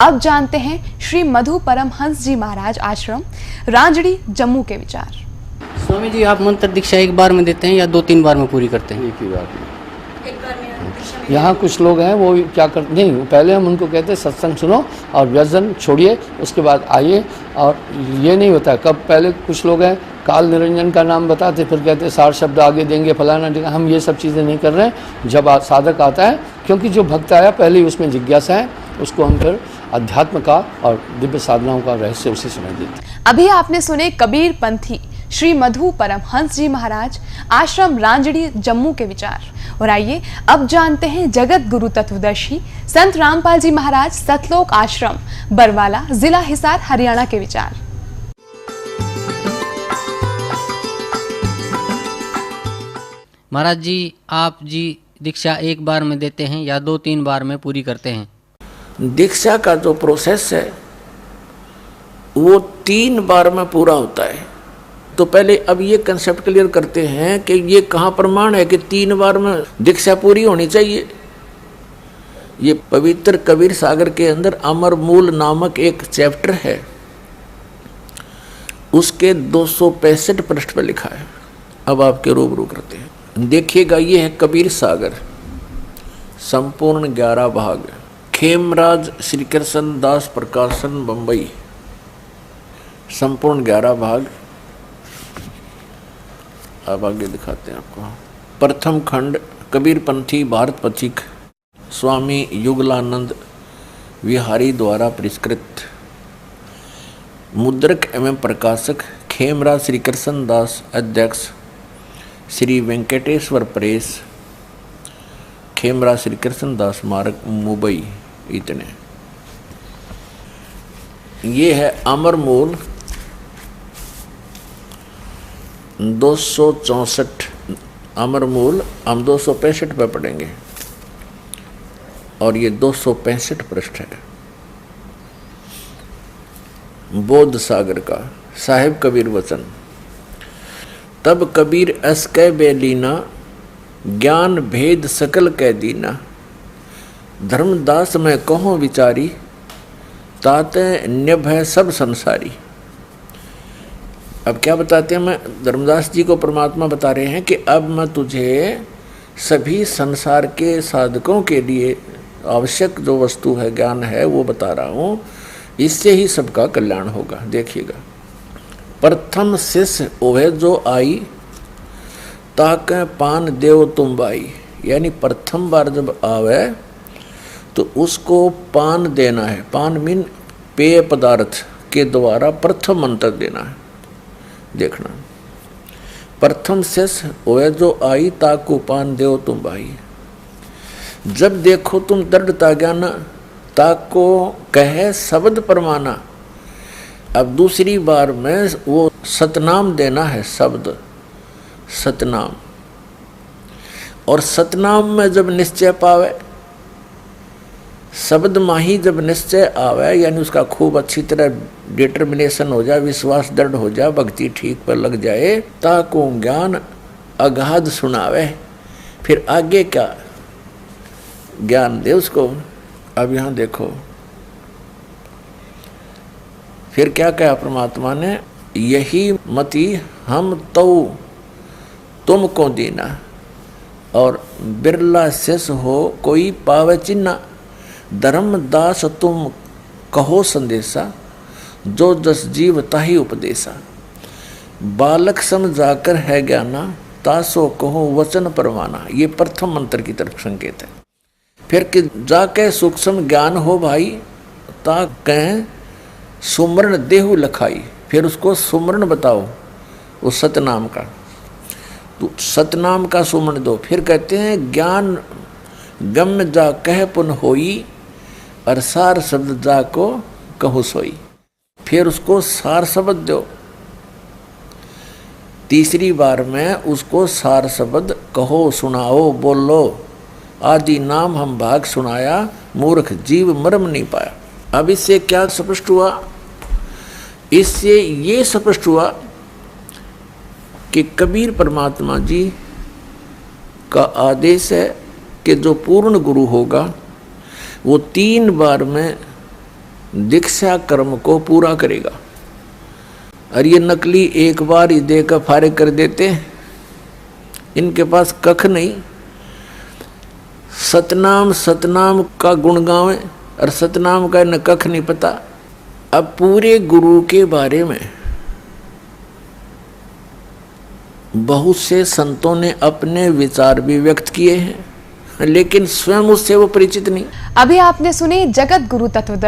अब जानते हैं श्री मधु परमहंस जी महाराज आश्रम रांजड़ी जम्मू के विचार। स्वामी जी, आप मंत्र दीक्षा एक बार में देते हैं या 2-3 बार में पूरी करते हैं? एक ही बार में। यहाँ कुछ लोग हैं वो क्या करते नहीं, पहले हम उनको कहते हैं सत्संग सुनो और व्यसन छोड़िए, उसके बाद आइए। और ये नहीं होता कब, पहले कुछ लोग हैं काल निरंजन का नाम बताते फिर कहते 60 शब्द आगे देंगे फलाना ढिकाना। हम ये सब चीज़ें नहीं कर रहे हैं। जब साधक आता है, क्योंकि जो भक्त आया पहले ही उसमें जिज्ञासा है, उसको हम फिर अध्यात्म का और दिव्य साधनाओं का रहस्य उसे समझ देते हैं। अभी आपने सुने कबीर पंथी श्री मधु परमहंस जी महाराज आश्रम रांजड़ी जम्मू के विचार। और आइए अब जानते हैं जगत गुरु तत्वदर्शी संत रामपाल जी महाराज सतलोक आश्रम बरवाला जिला हिसार हरियाणा के विचार। महाराज जी, आप जी दीक्षा एक बार में देते हैं या 2-3 बार में पूरी करते हैं? दीक्षा का जो प्रोसेस है वो 3 बार में पूरा होता है। तो पहले अब ये कंसेप्ट क्लियर करते हैं कि ये कहाँ प्रमाण है कि 3 बार में दीक्षा पूरी होनी चाहिए। ये पवित्र कबीर सागर के अंदर अमर मूल नामक एक चैप्टर है, उसके 265 पृष्ठ पर लिखा है। अब आपके रूबरू करते हैं, देखिएगा। ये है कबीर सागर, संपूर्ण 11 भाग, खेमराज श्री कृष्ण दास प्रकाशन बंबई, संपूर्ण 11 भाग। अब आगे दिखाते हैं आपको। प्रथम खंड कबीर पंथी भारत पथिक स्वामी युगलानंद विहारी द्वारा परिष्कृत, मुद्रक एवं प्रकाशक खेमराज श्री कृष्ण दास, अध्यक्ष श्री वेंकटेश्वर प्रेस, खेमराज श्री कृष्ण दास मार्ग मुंबई। इतने। ये है अमर मूल 264, अमर मूल हम 265 पे पढ़ेंगे और ये 265 पृष्ठ है। बोध सागर का साहिब कबीर वचन। तब कबीर अस कै बेलीना, ज्ञान भेद सकल कै दीना, धर्मदास में कहो विचारी, ताते न्यभ है सब संसारी। अब क्या बताते हैं, मैं धर्मदास जी को परमात्मा बता रहे हैं कि अब मैं तुझे सभी संसार के साधकों के लिए आवश्यक जो वस्तु है, ज्ञान है, वो बता रहा हूँ। इससे ही सबका कल्याण होगा। देखिएगा। प्रथम शिष्य ओहे जो आई, ताके पान देव तुम बाई। यानी प्रथम बार जब आवे तो उसको पान देना है। पान मीन पेय पदार्थ के द्वारा प्रथम मंत्र देना है। देखना, प्रथम शिष्य ओए जो आई, ताकू पान देव तुम भाई। जब देखो तुम दृढ़ता ज्ञान, ताको कहे शब्द परमाना। अब दूसरी बार में वो सतनाम देना है, शब्द सतनाम। और सतनाम में जब निश्चय पावे, शब्द माही जब निश्चय आवे, यानी उसका खूब अच्छी तरह डिटर्मिनेशन हो जाए, विश्वास दृढ़ हो जाए, भक्ति ठीक पर लग जाए, ताको ज्ञान अगाध सुनावे। फिर आगे क्या ज्ञान दे उसको। अब यहाँ देखो, फिर क्या कहा परमात्मा ने, यही मति हम तो तुमको दीना, और बिरला शिष्य हो कोई पावे चिन्ना। धर्मदास तुम कहो संदेशा, जो जस जीव ताही उपदेशा। बालक समझाकर है ज्ञाना, तासो कहो वचन परवाना। ये प्रथम मंत्र की तरफ संकेत है। फिर कि जाके सूक्ष्म ज्ञान हो भाई, ता कहें सुमरण देहु लखाई। फिर उसको सुमरण बताओ, उस सतनाम का, तो सतनाम का सुमरण दो। फिर कहते हैं ज्ञान गम जा कह पुन होई, और सार शब्द जा को कहो सोई। फिर उसको सार शब्द दो। तीसरी बार में उसको सार शब्द कहो, सुनाओ, बोलो। आदि नाम हम भाग सुनाया, मूर्ख जीव मर्म नहीं पाया। अब इससे क्या स्पष्ट हुआ? इससे ये स्पष्ट हुआ कि कबीर परमात्मा जी का आदेश है कि जो पूर्ण गुरु होगा वो 3 बार में दीक्षा कर्म को पूरा करेगा। और ये नकली एक बार ही देकर फारे कर देते हैं, इनके पास कख नहीं। सतनाम सतनाम का गुण गावे और सतनाम का न कख नहीं पता। अब पूरे गुरु के बारे में बहुत से संतों ने अपने विचार भी व्यक्त किए हैं, लेकिन स्वयं उससे वो परिचित नहीं। अभी आपने सुने जगत गुरु तत्वदर्शी